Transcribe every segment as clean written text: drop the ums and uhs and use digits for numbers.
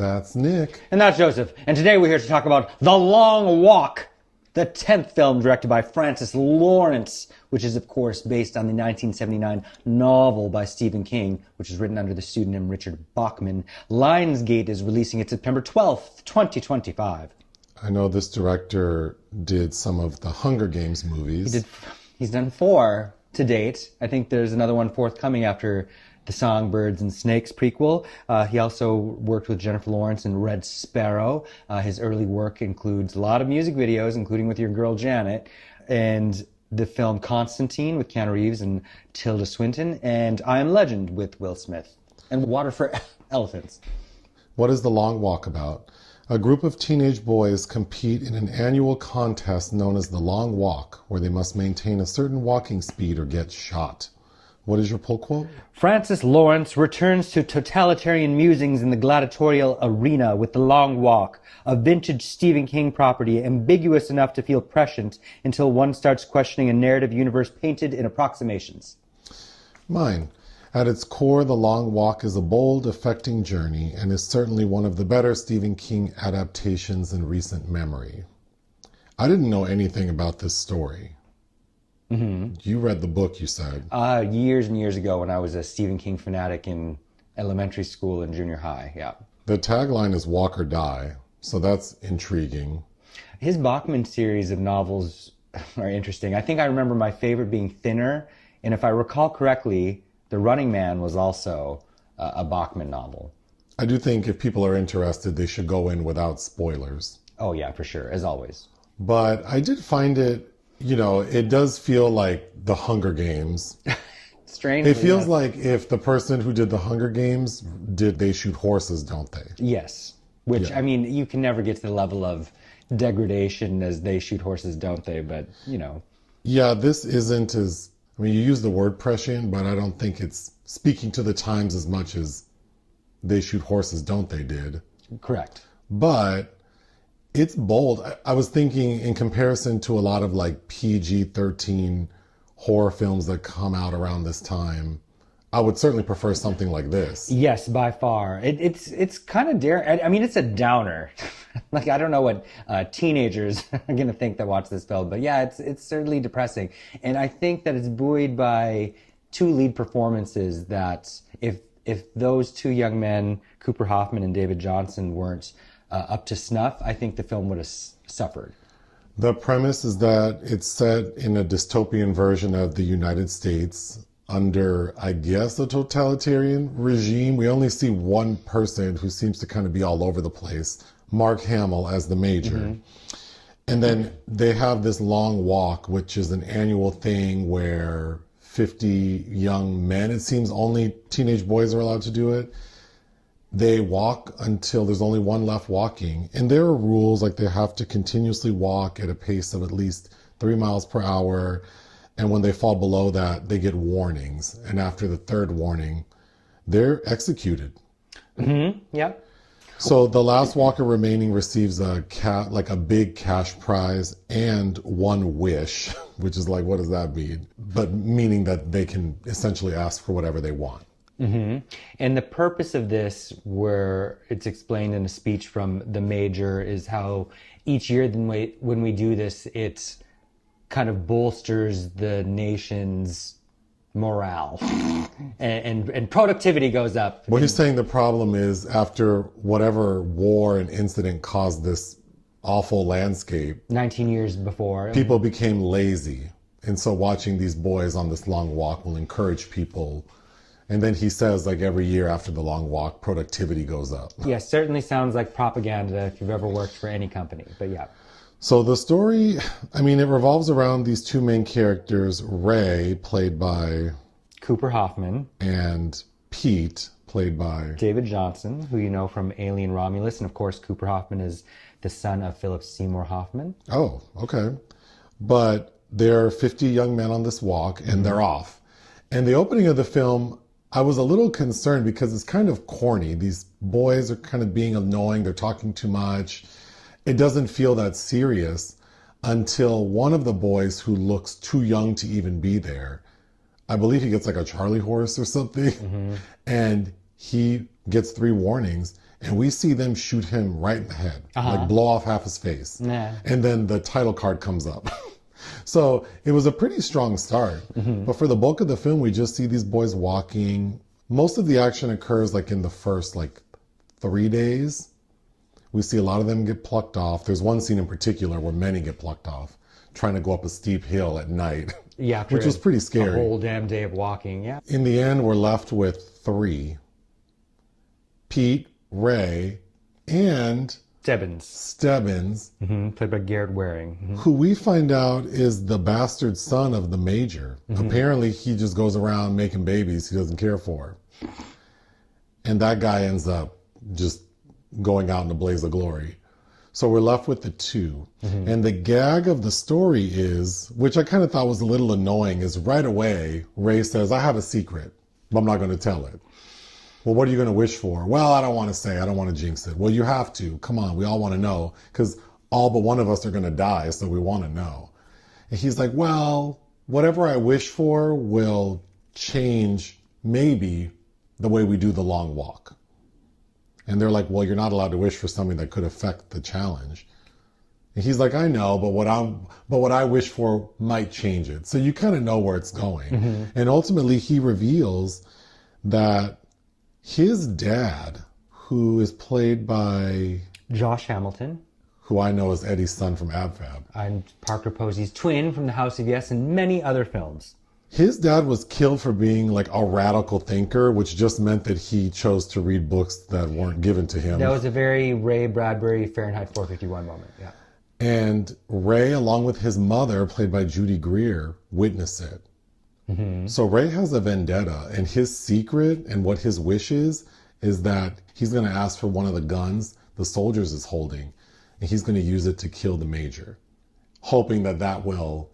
That's Nick. And that's Joseph. And today we're here to talk about The Long Walk, the 10th film directed by Francis Lawrence, which is, of course, based on the 1979 novel by Stephen King, which is written under the pseudonym Richard Bachman. Lionsgate is releasing it September 12th, 2025. I know this director did some of the Hunger Games movies. He's done 4 to date. I think there's another one forthcoming after the Songbirds and Snakes prequel. He also worked with Jennifer Lawrence in Red Sparrow. His early work includes a lot of music videos, including with your girl Janet, and the film Constantine with Keanu Reeves and Tilda Swinton, and I Am Legend with Will Smith, and Water for Elephants. What is The Long Walk about? A group of teenage boys compete in an annual contest known as The Long Walk, where they must maintain a certain walking speed or get shot. What is your pull quote? Francis Lawrence returns to totalitarian musings in the gladiatorial arena with The Long Walk, a vintage Stephen King property ambiguous enough to feel prescient until one starts questioning a narrative universe painted in approximations. Mine. At its core, The Long Walk is a bold, affecting journey and is certainly one of the better Stephen King adaptations in recent memory. I didn't know anything about this story. Mm-hmm. You read the book, you said. Years and years ago when I was a Stephen King fanatic in elementary school and junior high, yeah. The tagline is walk or die, so that's intriguing. His Bachman series of novels are interesting. I think I remember my favorite being Thinner, and if I recall correctly, The Running Man was also a Bachman novel. I do think if people are interested, they should go in without spoilers. Oh yeah, for sure, as always. But I did find it, it does feel like the Hunger Games. Strangely It feels enough. like if the person who did the Hunger Games they shoot horses, don't they? Yes. Which, Yeah. I mean, you can never get to the level of degradation as they shoot horses, don't they? But, Yeah, this isn't as, you use the word prescient, but I don't think it's speaking to the times as much as they shoot horses, don't they did. Correct. But it's bold. I was thinking in comparison to a lot of like PG-13 horror films that come out around this time, I would certainly prefer something like this. Yes, by far. It's kind of daring. I mean, it's a downer. Like, I don't know what teenagers are going to think that watch this film, but yeah, it's certainly depressing. And I think that it's buoyed by 2 lead performances that if those 2 young men, Cooper Hoffman and David Jonsson, weren't up to snuff, I think the film would have suffered. The premise is that it's set in a dystopian version of the United States under, I guess, a totalitarian regime. We only see one person who seems to kind of be all over the place, Mark Hamill as the major. Mm-hmm. And then they have this long walk, which is an annual thing where 50 young men, it seems only teenage boys are allowed to do it. They walk until there's only one left walking. And there are rules, like they have to continuously walk at a pace of at least 3 miles per hour. And when they fall below that, they get warnings. And after the 3rd warning, they're executed. Mm-hmm. Yep. So the last walker remaining receives a big cash prize and 1 wish, which is like, what does that mean? But meaning that they can essentially ask for whatever they want. Mm-hmm. And the purpose of this, where it's explained in a speech from the major, is how each year when we do this, it kind of bolsters the nation's morale and productivity goes up. Well, he's saying the problem is after whatever war and incident caused this awful landscape, 19 years before, people became lazy. And so watching these boys on this long walk will encourage people. And then he says, like, every year after the long walk, productivity goes up. Yes, certainly sounds like propaganda if you've ever worked for any company, but yeah. So the story, it revolves around these 2 main characters, Ray, played by Cooper Hoffman, and Pete, played by David Jonsson, who you know from Alien Romulus, and of course Cooper Hoffman is the son of Philip Seymour Hoffman. Oh, okay. But there are 50 young men on this walk, and they're off. And the opening of the film, I was a little concerned because it's kind of corny. These boys are kind of being annoying. They're talking too much. It doesn't feel that serious until one of the boys, who looks too young to even be there, I believe he gets like a Charlie horse or something, and he gets 3 warnings. and we see them shoot him right in the head, like blow off half his face. Nah. And then the title card comes up. So it was a pretty strong start. But for the bulk of the film, we just see these boys walking. Most of the action occurs like in the first 3 days. We see a lot of them get plucked off. There's one scene in particular where many get plucked off, trying to go up a steep hill at night. Yeah, which was pretty scary. A whole damn day of walking, yeah. In the end, we're left with 3. Pete, Ray, and Stebbins, played by Garrett Wareing, who we find out is the bastard son of the major. Apparently, he just goes around making babies he doesn't care for. And that guy ends up just going out in a blaze of glory. So we're left with the 2. And the gag of the story is, which I kind of thought was a little annoying, is right away, Ray says, I have a secret, but I'm not going to tell it. Well, what are you going to wish for? Well, I don't want to say. I don't want to jinx it. Well, you have to. Come on. We all want to know because all but one of us are going to die. So we want to know. And he's like, well, whatever I wish for will change maybe the way we do the long walk. And they're like, well, you're not allowed to wish for something that could affect the challenge. And he's like, I know, but what I wish for might change it. So you kind of know where it's going. And ultimately he reveals that his dad, who is played by Josh Hamilton, who I know as Eddie's son from AbFab, and Parker Posey's twin from The House of Yes and many other films. His dad was killed for being like a radical thinker, which just meant that he chose to read books that weren't given to him. That was a very Ray Bradbury Fahrenheit 451 moment, yeah. And Ray, along with his mother, played by Judy Greer, witnessed it. So Ray has a vendetta, and his secret and what his wish is that he's going to ask for one of the guns the soldiers is holding, and he's going to use it to kill the major, hoping that that will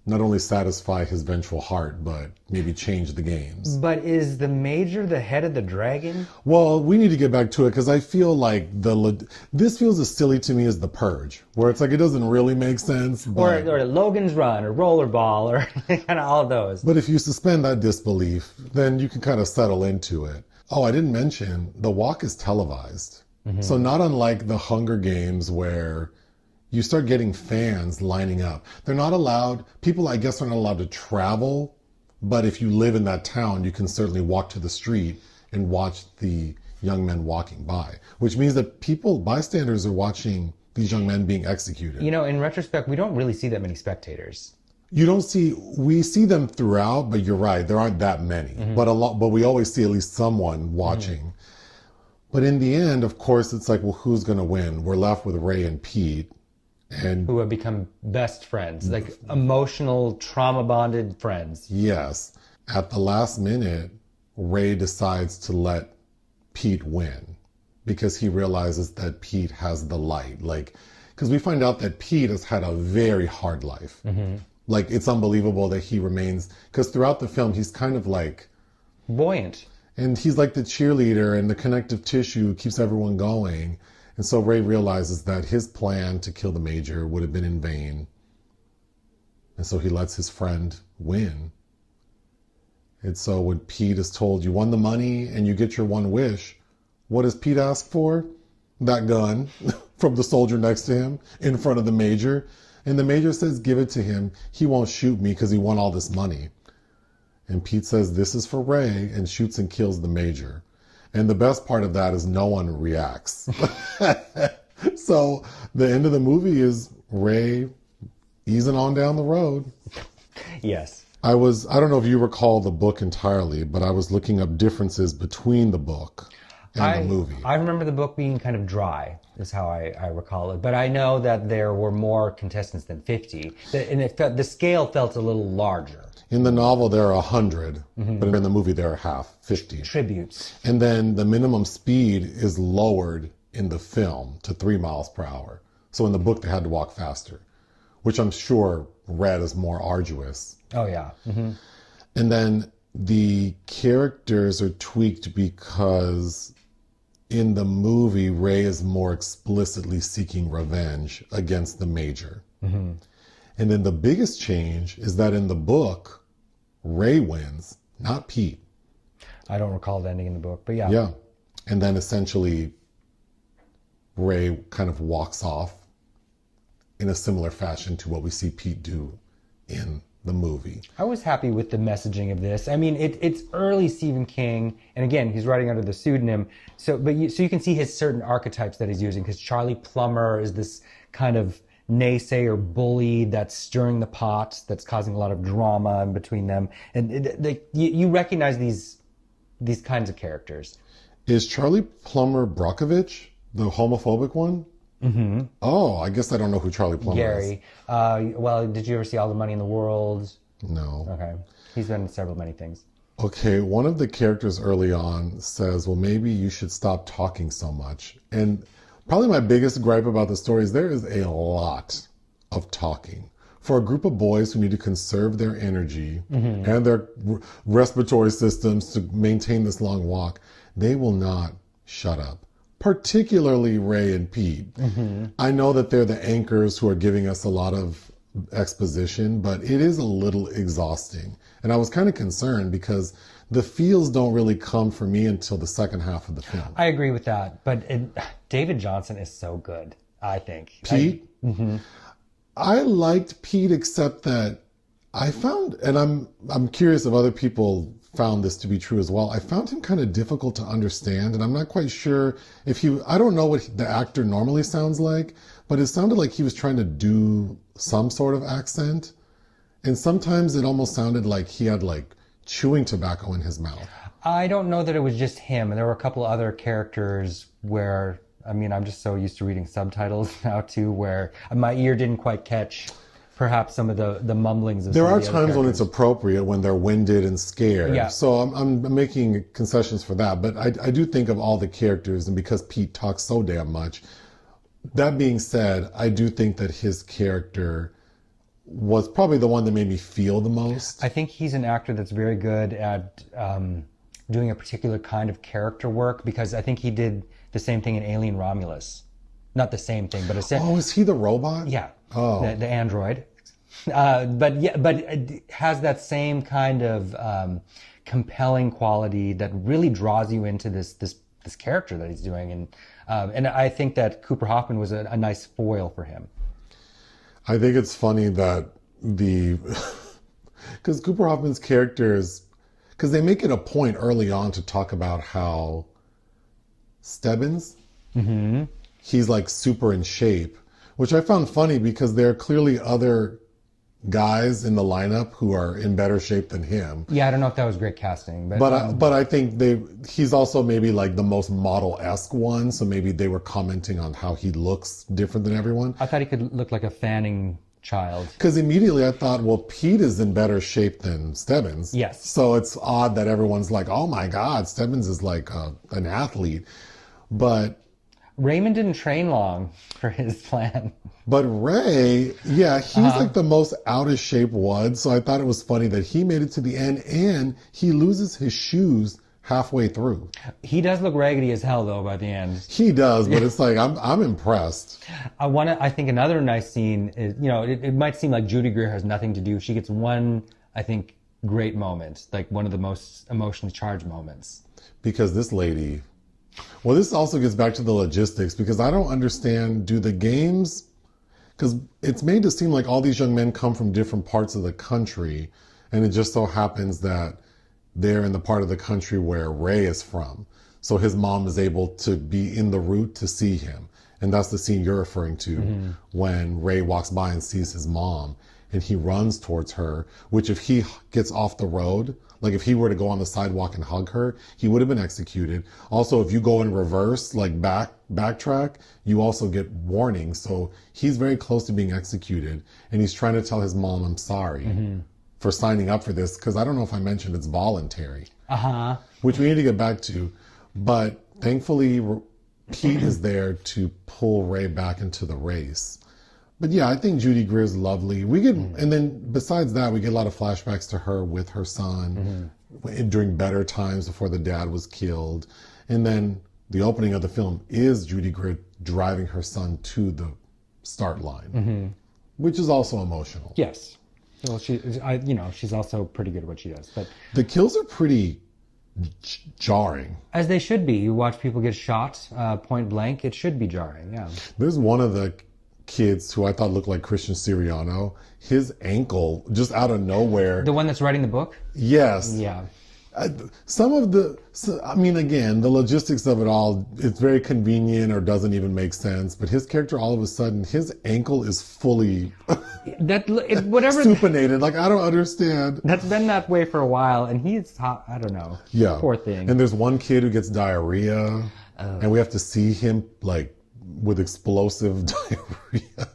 not only satisfy his vengeful heart, but maybe change the games. But is the major the head of the dragon? Well, we need to get back to it because I feel like this feels as silly to me as The Purge, where it's like it doesn't really make sense. But, or Logan's Run, or Rollerball, or kind of all of those. But if you suspend that disbelief, then you can kind of settle into it. Oh, I didn't mention, the walk is televised. So not unlike the Hunger Games where you start getting fans lining up. They're not allowed, people I guess are not allowed to travel, but if you live in that town, you can certainly walk to the street and watch the young men walking by, which means that bystanders are watching these young men being executed. You know, in retrospect, we don't really see that many spectators. We see them throughout, but you're right, there aren't that many, but we always see at least someone watching. But in the end, of course, it's like, well, who's going to win? We're left with Ray and Pete. And who have become best friends, like emotional, trauma-bonded friends. Yes. At the last minute, Ray decides to let Pete win because he realizes that Pete has the light. Because we find out that Pete has had a very hard life. Like, it's unbelievable that he remains, because throughout the film, he's kind of like buoyant. And he's like the cheerleader and the connective tissue keeps everyone going. And so Ray realizes that his plan to kill the major would have been in vain. And so he lets his friend win. And so when Pete is told, you won the money and you get your one wish, what does Pete ask for? That gun from the soldier next to him in front of the major. And the major says, give it to him. He won't shoot me because he won all this money. And Pete says, this is for Ray, and shoots and kills the major. And the best part of that is no one reacts. So the end of the movie is Ray easing on down the road. Yes. I don't know if you recall the book entirely, but I was looking up differences between the book and the movie. I remember the book being kind of dry, is how I recall it. But I know that there were more contestants than 50. And the scale felt a little larger. In the novel, there are 100, but in the movie, there are 50. Tributes. And then the minimum speed is lowered in the film to 3 miles per hour. So in the book, they had to walk faster, which I'm sure read as more arduous. Oh, yeah. And then the characters are tweaked because in the movie, Ray is more explicitly seeking revenge against the major. And then the biggest change is that in the book, Ray wins, not Pete. I don't recall the ending in the book, but yeah. Yeah. And then essentially Ray kind of walks off in a similar fashion to what we see Pete do in the movie. I was happy with the messaging of this. I mean, it's early Stephen King, and again, he's writing under the pseudonym. So you can see his certain archetypes that he's using, because Charlie Plummer is this kind of naysayer bully that's stirring the pot, that's causing a lot of drama in between them, and you recognize these kinds of characters. Is Charlie Plummer Barkovitch the homophobic one? Mm-hmm. Oh, I guess I don't know who Charlie Plummer is. Garraty. Well, did you ever see All the Money in the World? No. Okay. He's been in many things. Okay, one of the characters early on says, well, maybe you should stop talking so much. And probably my biggest gripe about the story is there is a lot of talking. For a group of boys who need to conserve their energy and their respiratory systems to maintain this long walk, they will not shut up. Particularly Ray and Pete. I know that they're the anchors who are giving us a lot of exposition, but it is a little exhausting. And I was kind of concerned because the feels don't really come for me until the second half of the film. I agree with that, but David Jonsson is so good, I think. Pete? I liked Pete, except that I found, and I'm curious if other people found this to be true as well, I found him kind of difficult to understand, and I'm not quite sure if I don't know what the actor normally sounds like, but it sounded like he was trying to do some sort of accent, and sometimes it almost sounded like he had like chewing tobacco in his mouth. I don't know that it was just him, and there were a couple other characters where, I mean, I'm just so used to reading subtitles now too, where my ear didn't quite catch perhaps some of the mumblings of there are the times when it's appropriate, when they're winded and scared. Yeah. So I'm making concessions for that. But I do think of all the characters, and because Pete talks so damn much, that being said, I do think that his character was probably the one that made me feel the most. I think he's an actor that's very good at doing a particular kind of character work, because I think he did the same thing in Alien Romulus. Not the same thing, but Oh, is he the robot? Yeah. Oh. The android. But it has that same kind of compelling quality that really draws you into this character that he's doing, and I think that Cooper Hoffman was a nice foil for him. I think it's funny that because Cooper Hoffman's characters, because they make it a point early on to talk about how Stebbins, he's like super in shape, which I found funny because there are clearly other guys in the lineup who are in better shape than him. Yeah, I don't know if that was great casting, but I think he's also maybe like the most model-esque one, so maybe they were commenting on how he looks different than everyone. I thought he could look like a fanning child. Because immediately I thought, well, Pete is in better shape than Stebbins. Yes. So it's odd that everyone's like, oh my God, Stebbins is like an athlete. But Raymond didn't train long for his plan. But Ray, yeah, he's like the most out of shape one. So I thought it was funny that he made it to the end and he loses his shoes halfway through. He does look raggedy as hell though by the end. He does, but it's like I'm impressed. I think another nice scene is, it might seem like Judy Greer has nothing to do. She gets one, I think, great moment, like one of the most emotionally charged moments. Because this lady, well, this also gets back to the logistics, because I don't understand, do the games, because it's made to seem like all these young men come from different parts of the country, and it just so happens that they're in the part of the country where Ray is from. So his mom is able to be in the route to see him. And that's the scene you're referring to, when Ray walks by and sees his mom, and he runs towards her, which if he gets off the road, like if he were to go on the sidewalk and hug her, he would have been executed. Also, if you go in reverse, like backtrack, you also get warnings. So he's very close to being executed, and he's trying to tell his mom, I'm sorry for signing up for this, because I don't know if I mentioned it's voluntary. Which we need to get back to. But thankfully, Pete is there to pull Ray back into the race. But yeah, I think Judy Greer is lovely. We get, and then besides that, we get a lot of flashbacks to her with her son during better times before the dad was killed. And then the opening of the film is Judy Greer driving her son to the start line, which is also emotional. Yes. Well, she's also pretty good at what she does. But the kills are pretty jarring. As they should be. You watch people get shot point blank. It should be jarring. Yeah. There's one of the kids who I thought looked like Christian Siriano. His ankle, just out of nowhere. The one that's writing the book? Yes. Yeah. Again, the logistics of it all, it's very convenient or doesn't even make sense. But his character, all of a sudden, his ankle is fully supinated. Like, I don't understand. That's been that way for a while, and he's, I don't know. Yeah. Poor thing. And there's one kid who gets diarrhea, and we have to see him, like, with explosive diarrhea.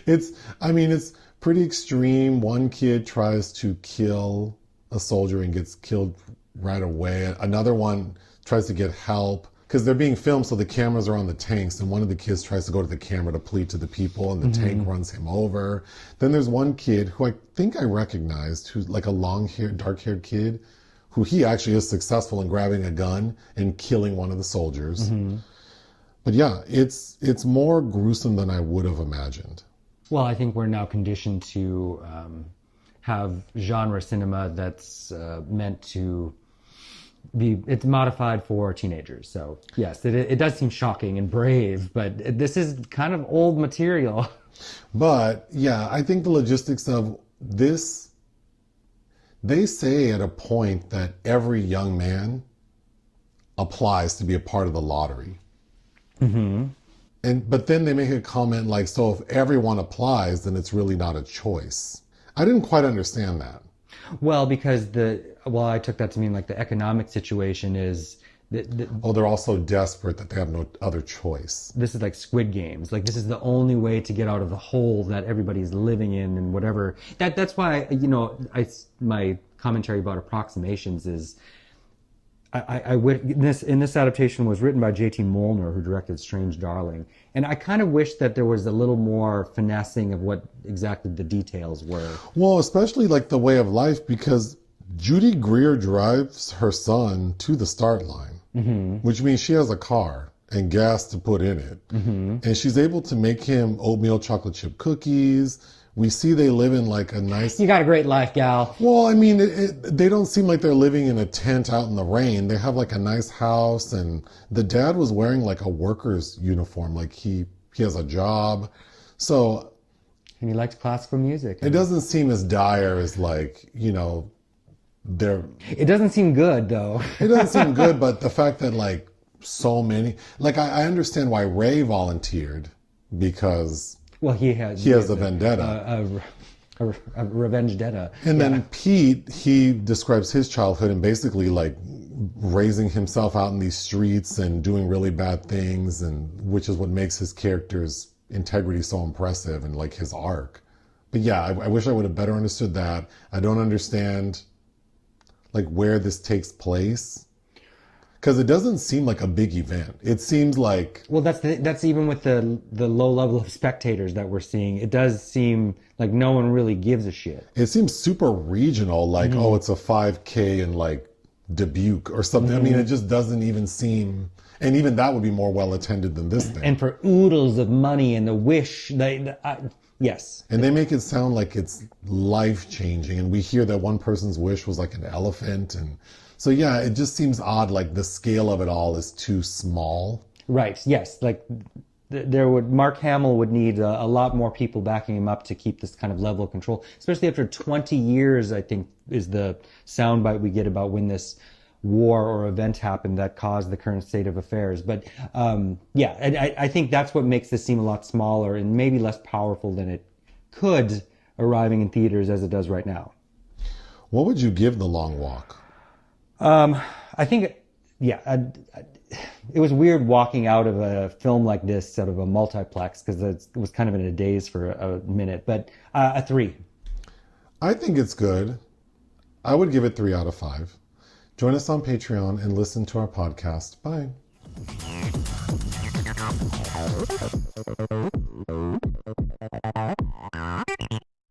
It's pretty extreme. One kid tries to kill a soldier and gets killed right away. Another one tries to get help because they're being filmed, so the cameras are on the tanks, and one of the kids tries to go to the camera to plead to the people, and the tank runs him over. Then there's one kid who I think I recognized, who's like a long-haired, dark-haired kid, who he actually is successful in grabbing a gun and killing one of the soldiers. But yeah, it's more gruesome than I would have imagined. Well, I think we're now conditioned to have genre cinema that's meant to be, it's modified for teenagers. So yes, it does seem shocking and brave, but this is kind of old material. But yeah, I think the logistics of this, they say at a point that every young man applies to be a part of the lottery. But then they make a comment like, so if everyone applies, then it's really not a choice. I didn't quite understand that. Well, because I took that to mean like the economic situation is... they're all so desperate that they have no other choice. This is like Squid Games. Like, this is the only way to get out of the hole that everybody's living in and whatever. That's why, my commentary about approximations is... This adaptation was written by J.T. Molnar, who directed Strange Darling, and I kind of wish that there was a little more finessing of what exactly the details were. Well, especially like the way of life, because Judy Greer drives her son to the start line, which means she has a car and gas to put in it, and she's able to make him oatmeal chocolate chip cookies. We see they live in like a nice... You got a great life, gal. Well, they don't seem like they're living in a tent out in the rain. They have like a nice house, and the dad was wearing like a worker's uniform. Like he has a job. So... And he likes classical music. It doesn't seem as dire as like, they're... It doesn't seem good, though. It doesn't seem good, but the fact that like so many... Like I understand why Ray volunteered, because... Well, he has a vendetta. A revenge detta. And then Pete, he describes his childhood and basically like raising himself out in these streets and doing really bad things, and which is what makes his character's integrity so impressive and like his arc. But yeah, I wish I would have better understood that. I don't understand like where this takes place. Because it doesn't seem like a big event. It seems like... Well, that's even with the low level of spectators that we're seeing. It does seem like no one really gives a shit. It seems super regional, like, it's a 5K in like Dubuque or something. It just doesn't even seem... And even that would be more well-attended than this thing. And for oodles of money and the wish... Yes. And they make it sound like it's life-changing. And we hear that one person's wish was like an elephant, and... So yeah, it just seems odd, like the scale of it all is too small. Right, yes. Like Mark Hamill would need a lot more people backing him up to keep this kind of level of control, especially after 20 years, I think, is the soundbite we get about when this war or event happened that caused the current state of affairs. But I think that's what makes this seem a lot smaller and maybe less powerful than it could arriving in theaters as it does right now. What would you give The Long Walk? I think, it was weird walking out of a film like this out of a multiplex because it was kind of in a daze for a minute, but a 3. I think it's good. I would give it 3 out of 5. Join us on Patreon and listen to our podcast. Bye.